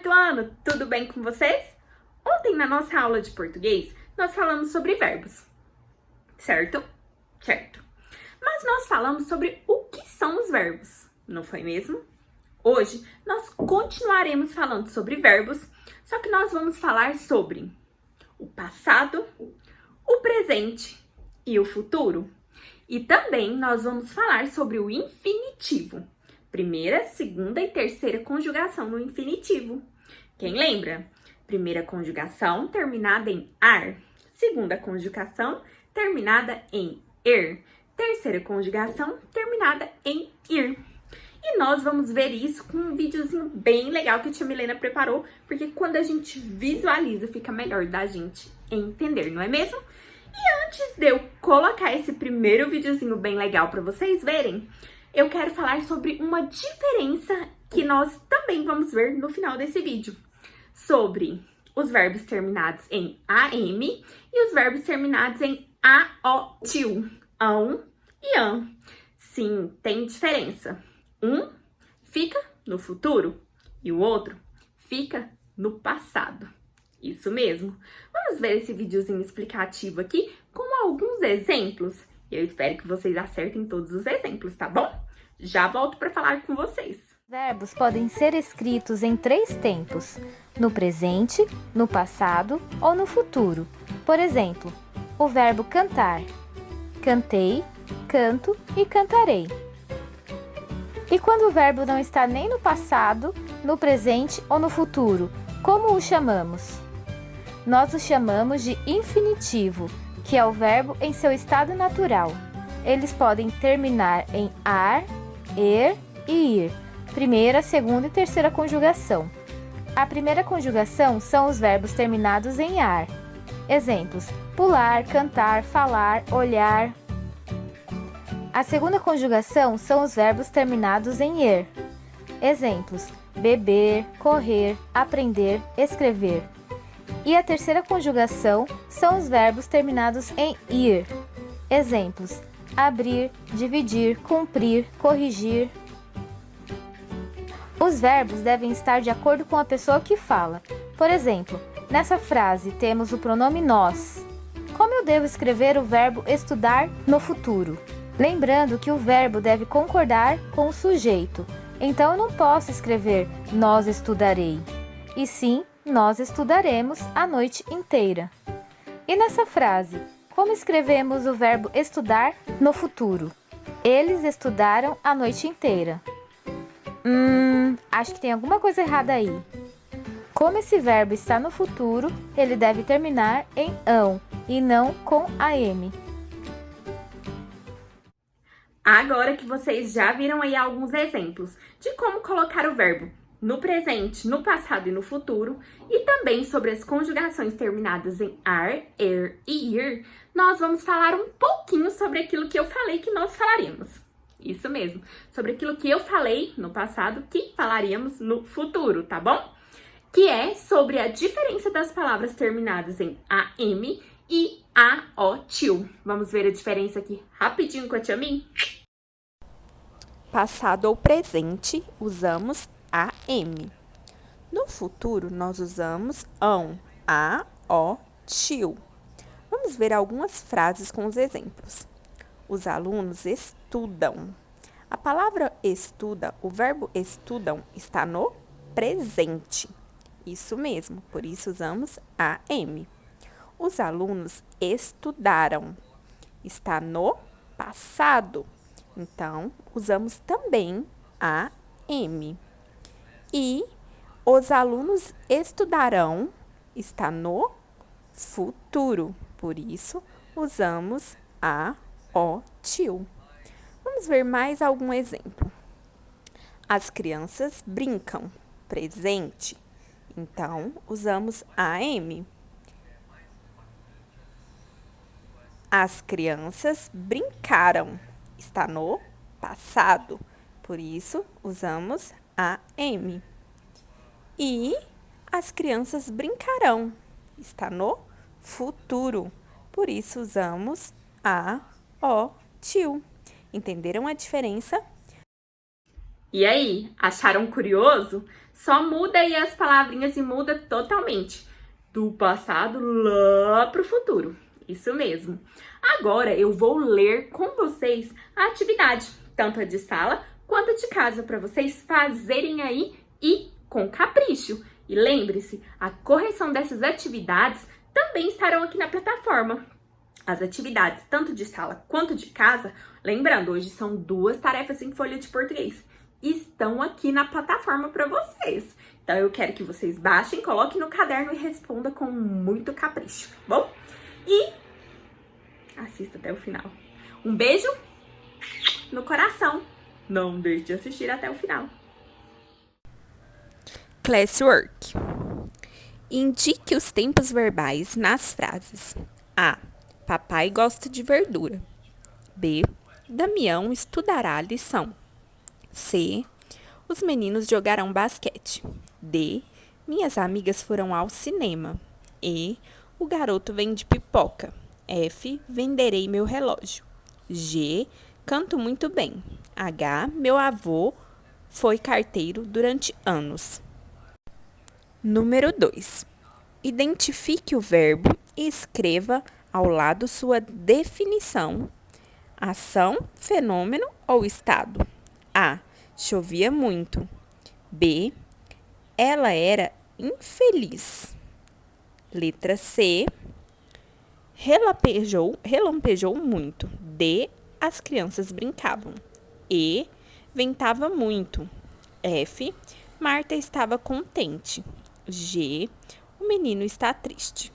quarto ano, tudo bem com vocês? Ontem, na nossa aula de português, nós falamos sobre verbos, certo? Certo. Mas nós falamos sobre o que são os verbos, não foi mesmo? Hoje, nós continuaremos falando sobre verbos, só que nós vamos falar sobre o passado, o presente e o futuro. E também nós vamos falar sobre o infinitivo. Primeira, segunda e terceira conjugação no infinitivo. Quem lembra? Primeira conjugação terminada em ar. Segunda conjugação terminada em er. Terceira conjugação terminada em ir. E nós vamos ver isso com um videozinho bem legal que a tia Milena preparou, porque quando a gente visualiza fica melhor da gente entender, não é mesmo? E antes de eu colocar esse primeiro videozinho bem legal para vocês verem, eu quero falar sobre uma diferença que nós também vamos ver no final desse vídeo. Sobre os verbos terminados em AM e os verbos terminados em AO, ão e an. Sim, tem diferença. Um fica no futuro e o outro fica no passado. Isso mesmo. Vamos ver esse videozinho explicativo aqui com alguns exemplos. Eu espero que vocês acertem todos os exemplos, tá bom? Já volto para falar com vocês. Verbos podem ser escritos em 3 tempos: no presente, no passado ou no futuro. Por exemplo, o verbo cantar: cantei, canto e cantarei. E quando o verbo não está nem no passado, no presente ou no futuro, como o chamamos? Nós o chamamos de infinitivo, que é o verbo em seu estado natural. Eles podem terminar em ar, er e ir. Primeira, segunda e terceira conjugação. A primeira conjugação são os verbos terminados em ar. Exemplos: pular, cantar, falar, olhar. A segunda conjugação são os verbos terminados em er. Exemplos: beber, correr, aprender, escrever. E a terceira conjugação são os verbos terminados em ir. Exemplos: abrir, dividir, cumprir, corrigir. Os verbos devem estar de acordo com a pessoa que fala. Por exemplo, nessa frase temos o pronome nós. Como eu devo escrever o verbo estudar no futuro? Lembrando que o verbo deve concordar com o sujeito. Então eu não posso escrever nós estudarei, e sim nós estudaremos a noite inteira. E nessa frase, como escrevemos o verbo estudar no futuro? Eles estudaram a noite inteira. Acho que tem alguma coisa errada aí. Como esse verbo está no futuro, ele deve terminar em ão e não com am. Agora que vocês já viram aí alguns exemplos de como colocar o verbo no presente, no passado e no futuro, e também sobre as conjugações terminadas em ar, er e ir, nós vamos falar um pouquinho sobre aquilo que eu falei que nós falaríamos. Isso mesmo, sobre aquilo que eu falei no passado que falaríamos no futuro, tá bom? Que é sobre a diferença das palavras terminadas em am e aotil. Vamos ver a diferença aqui rapidinho com a tia Min? Passado ou presente, usamos am. No futuro, nós usamos ão, aotil. Vamos ver algumas frases com os exemplos. Os alunos estudam. A palavra estuda, o verbo estudam, está no presente. Isso mesmo, por isso usamos am. Os alunos estudaram. Está no passado. Então, usamos também am. E os alunos estudarão está no futuro. Por isso, usamos aotil. Vamos ver mais algum exemplo. As crianças brincam. Presente. Então, usamos am. As crianças brincaram. Está no passado. Por isso, usamos am. E as crianças brincarão. Está no futuro. Por isso, usamos aotil. Entenderam a diferença? E aí, acharam curioso? Só muda aí as palavrinhas e muda totalmente. Do passado lá pro futuro. Isso mesmo. Agora eu vou ler com vocês a atividade, tanto a de sala quanto a de casa, para vocês fazerem aí e com capricho. E lembre-se, a correção dessas atividades também estarão aqui na plataforma. As atividades, tanto de sala quanto de casa, lembrando, hoje são 2 tarefas em folha de português, estão aqui na plataforma para vocês. Então, eu quero que vocês baixem, coloquem no caderno e respondam com muito capricho, tá bom? E assista até o final. Um beijo no coração. Não deixe de assistir até o final. Classwork. Indique os tempos verbais nas frases. A. Papai gosta de verdura. B. Damião estudará a lição. C. Os meninos jogarão basquete. D. Minhas amigas foram ao cinema. E. O garoto vende pipoca. F. Venderei meu relógio. G. Canto muito bem. H. Meu avô foi carteiro durante anos. Número 2. Identifique o verbo e escreva ao lado sua definição. Ação, fenômeno ou estado. A. Chovia muito. B. Ela era infeliz. Letra C. Relampejou muito. D. As crianças brincavam. E. Ventava muito. F. Marta estava contente. G. O menino está triste.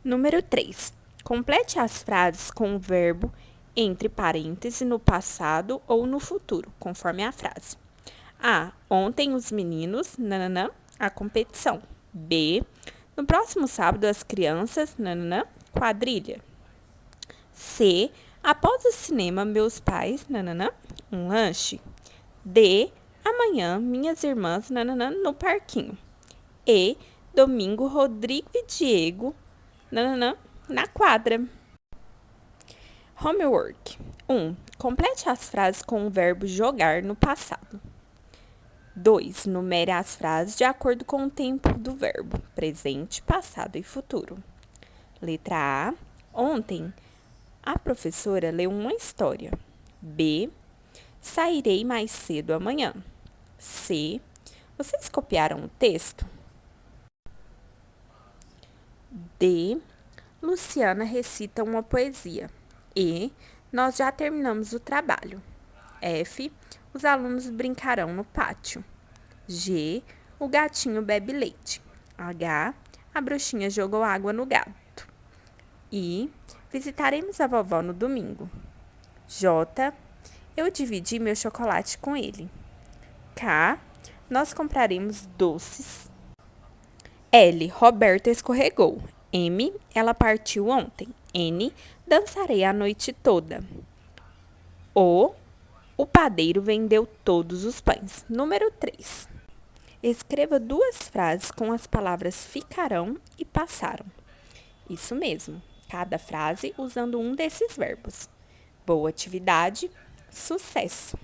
Número 3. Complete as frases com o verbo entre parênteses no passado ou no futuro, conforme a frase. A. Ontem os meninos, nananã, a competição. B. No próximo sábado as crianças, nananã, quadrilha. C. Após o cinema, meus pais, nananã, um lanche. D. Amanhã, minhas irmãs, nananã, no parquinho. E. Domingo, Rodrigo e Diego, nananã, na quadra. Homework. 1. Complete as frases com o verbo jogar no passado. 2. Numere as frases de acordo com o tempo do verbo, presente, passado e futuro. Letra A. Ontem, a professora leu uma história. B. Sairei mais cedo amanhã. C. Vocês copiaram o texto? D. Luciana recita uma poesia. E. Nós já terminamos o trabalho. F. Os alunos brincarão no pátio. G. O gatinho bebe leite. H. A bruxinha jogou água no gato. I. Visitaremos a vovó no domingo. J. Eu dividi meu chocolate com ele. K. Nós compraremos doces. L. Roberta escorregou. M. Ela partiu ontem. N. Dançarei a noite toda. O padeiro vendeu todos os pães. Número 3. Escreva 2 frases com as palavras ficarão e passaram. Isso mesmo, cada frase usando um desses verbos. Boa atividade, sucesso!